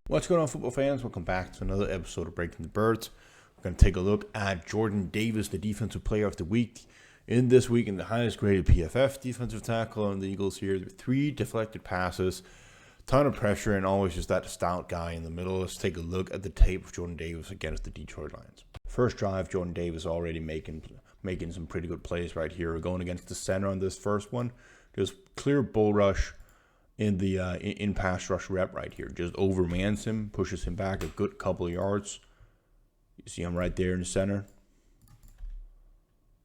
What's going on, football fans? Welcome back to another episode of Breaking the Birds. We're going to take a look at Jordan Davis, the defensive player of the week. In this week, in the highest graded PFF defensive tackle on the Eagles here, 3 deflected passes, ton of pressure, and always just that stout guy in the middle. Let's take a look at the tape of Jordan Davis against the Detroit Lions. First drive, Jordan Davis already making some pretty good plays right here. We're going against the center on this first one. Just clear bull rush in the in pass rush rep right here. Just overmans him, pushes him back a good couple of yards. You see him right there in the center.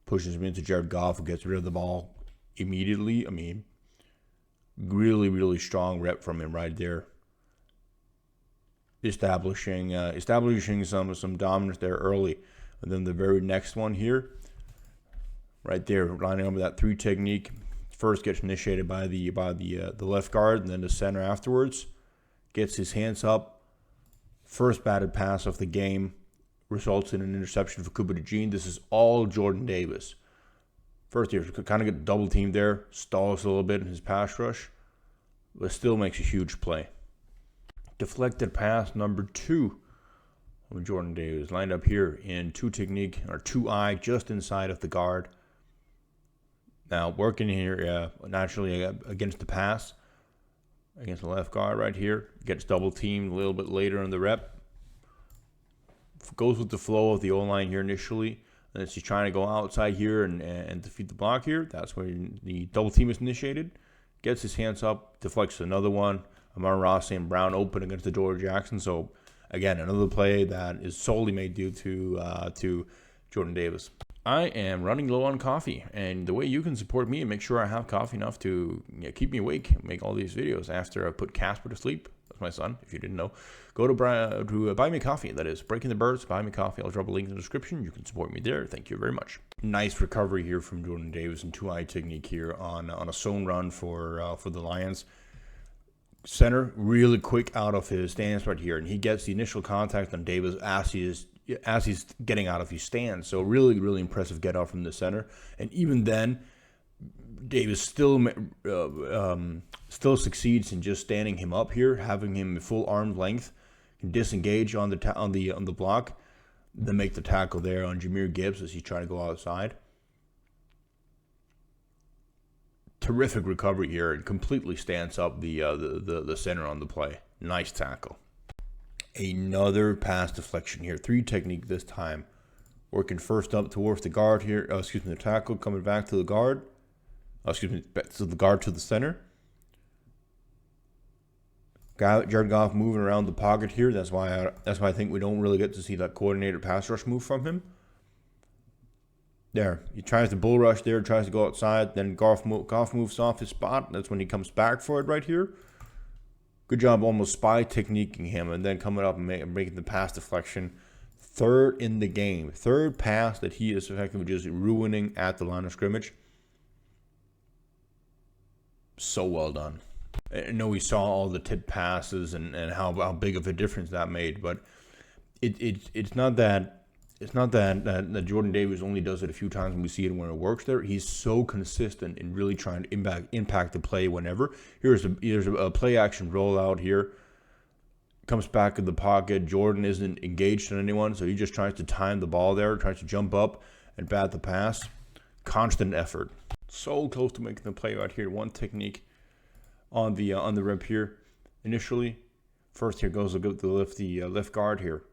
Pushes him into Jared Goff, who gets rid of the ball immediately. I mean, really strong rep from him right there. Establishing some dominance there early. And then the very next one here, right there, lining up with that 3 technique. First gets initiated by the left guard, and then the center afterwards. Gets his hands up. First batted pass of the game results in an interception for Cooper DeJean. This is all Jordan Davis. First here, kind of get double teamed there. Stalls a little bit in his pass rush, but still makes a huge play. Deflected pass number 2 of Jordan Davis. Lined up here in 2 technique, or 2-eye, just inside of the guard. Now, working here naturally against the pass, against the left guard right here. Gets double teamed a little bit later in the rep. Goes with the flow of the O-line here initially. And as he's trying to go outside here and defeat the block here, that's where the double team is initiated. Gets his hands up, deflects another one. Amon-Ra St. Brown open against the George Jackson. So, again, another play that is solely made due to Jordan Davis. I am running low on coffee, and the way you can support me and make sure I have coffee enough to keep me awake, make all these videos after I put Casper to sleep, that's my son, if you didn't know, go to Buy Me Coffee, that is, Breaking the Birds, Buy Me Coffee. I'll drop a link in the description. You can support me there. Thank you very much. Nice recovery here from Jordan Davis and 2-eye technique here on a zone run for the Lions. Center really quick out of his stance right here, and he gets the initial contact on Davis as he's getting out of his stance. So really impressive get out from the center. And even then, Davis still succeeds in just standing him up here, having him full arm length, can disengage on the block, then make the tackle there on Jahmyr Gibbs as he's trying to go outside. Terrific recovery here, and completely stands up the center on the play. Nice tackle. Another pass deflection here. 3 technique this time. Working first up towards the guard here. The tackle coming back to the guard. Back to the guard to the center. Jared Goff moving around the pocket here. That's why I think we don't really get to see that coordinated pass rush move from him. There, he tries to bull rush there, tries to go outside. Then Goff moves off his spot. That's when he comes back for it right here. Good job almost spy techniquing him and then coming up and making the pass deflection. 3rd in the game. 3rd pass that he is effectively just ruining at the line of scrimmage. So well done. I know we saw all the tip passes and how big of a difference that made, but it's not that Jordan Davis only does it a few times and we see it when it works there. He's so consistent in really trying to impact the play whenever. Here's a play action rollout here. Comes back in the pocket. Jordan isn't engaged on anyone, so he just tries to time the ball there, tries to jump up and bat the pass. Constant effort. So close to making the play right here. 1 technique on the rep here. Initially, first here goes the left guard here.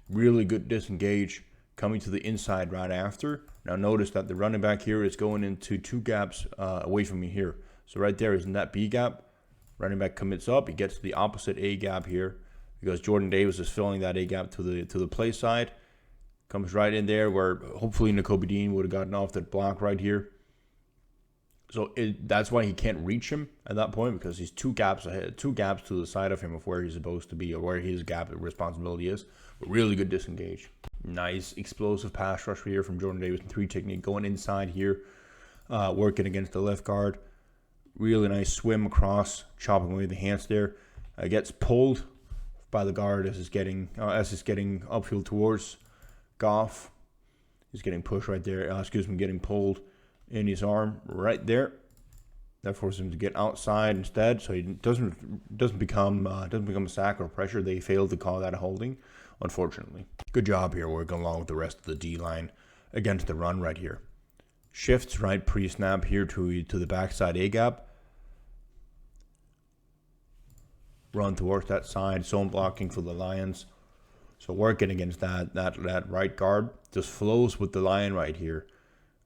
Really good disengage, coming to the inside right after. Now notice that the running back here is going into 2 gaps away from me here. So right there is in that B gap. Running back commits up. He gets to the opposite A gap here because Jordan Davis is filling that A gap to the play side. Comes right in there where hopefully Nakobe Dean would have gotten off that block right here. So that's why he can't reach him at that point, because he's 2 gaps ahead, 2 gaps to the side of him of where he's supposed to be or where his gap of responsibility is. But really good disengage. Nice explosive pass rush here from Jordan Davis in 3 technique, going inside here, working against the left guard. Really nice swim across, chopping away the hands there. Gets pulled by the guard as it's getting upfield towards Goff. He's getting pushed right there. Getting pulled in his arm right there. That forces him to get outside instead, so he doesn't become a sack or pressure. They failed to call that a holding, unfortunately. Good job here working along with the rest of the D-line against the run right here. Shifts right pre-snap here to the backside A-gap. Run towards that side, zone blocking for the Lions. So working against that right guard just flows with the line right here.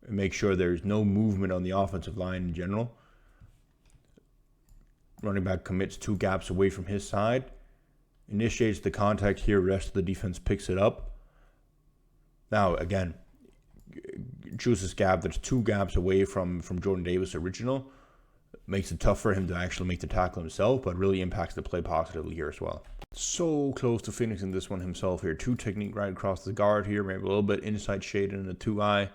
And make sure there's no movement on the offensive line in general. Running back commits 2 gaps away from his side. Initiates the contact here. Rest of the defense picks it up. Now, again, chooses gap that's 2 gaps away from Jordan Davis' original. Makes it tough for him to actually make the tackle himself, but really impacts the play positively here as well. So close to finishing this one himself here. 2 technique right across the guard here. Maybe a little bit inside shade in the 2-eye.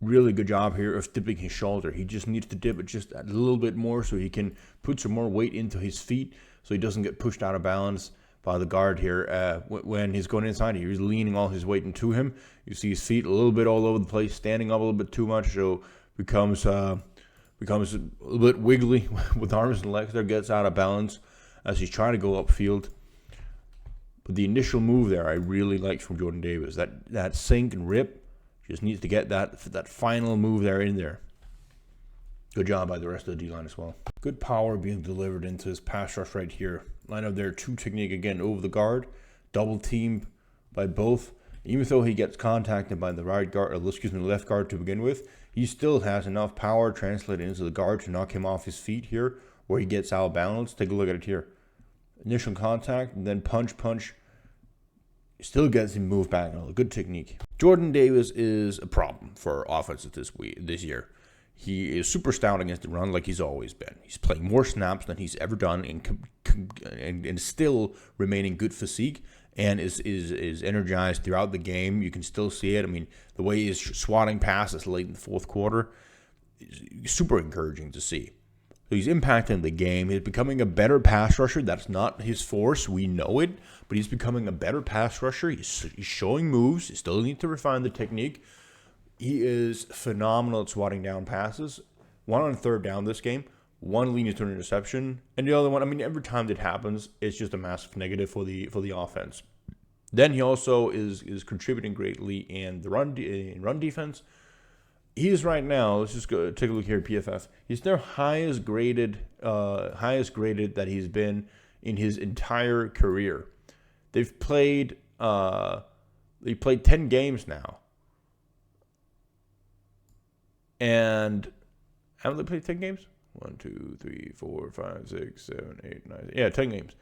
Really good job here of dipping his shoulder. He just needs to dip it just a little bit more so he can put some more weight into his feet so he doesn't get pushed out of balance by the guard here. When he's going inside, he's leaning all his weight into him. You see his feet a little bit all over the place, standing up a little bit too much, so becomes a little bit wiggly with arms and legs there, gets out of balance as he's trying to go upfield. But the initial move there I really liked from Jordan Davis. That sink and rip. Just needs to get that final move there in there. Good job by the rest of the D-line as well. Good power being delivered into his pass rush right here. Line up there, 2 technique again over the guard. Double teamed by both. Even though he gets contacted by the left guard to begin with, he still has enough power translated into the guard to knock him off his feet here, where he gets out of balance. Take a look at it here. Initial contact, and then punch. Still gets him moved back. Good technique. Jordan Davis is a problem for offenses this year. He is super stout against the run like he's always been. He's playing more snaps than he's ever done and still remaining good physique and is energized throughout the game. You can still see it. I mean, the way he's swatting passes late in the fourth quarter is super encouraging to see. So he's impacting the game. He's becoming a better pass rusher. That's not his force. We know it. But he's becoming a better pass rusher. He's showing moves. He still needs to refine the technique. He is phenomenal at swatting down passes. 1 on 3rd down this game. 1 leading to an interception. And the other one, I mean, every time that happens, it's just a massive negative for the offense. Then he also is contributing greatly in the run defense. He is right now, let's just go take a look here at PFF. He's their highest graded that he's been in his entire career. They've played 10 games now. And haven't they played 10 games? 1, 2, 3, 4, 5, 6, 7, 8, 9. Yeah, 10 games.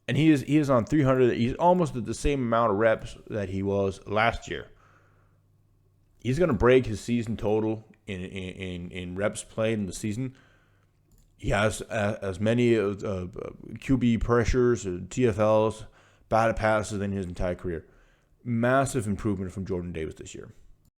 And he is on 300. He's almost at the same amount of reps that he was last year. He's going to break his season total in reps played in the season. He has as many QB pressures, TFLs, batted passes in his entire career. Massive improvement from Jordan Davis this year.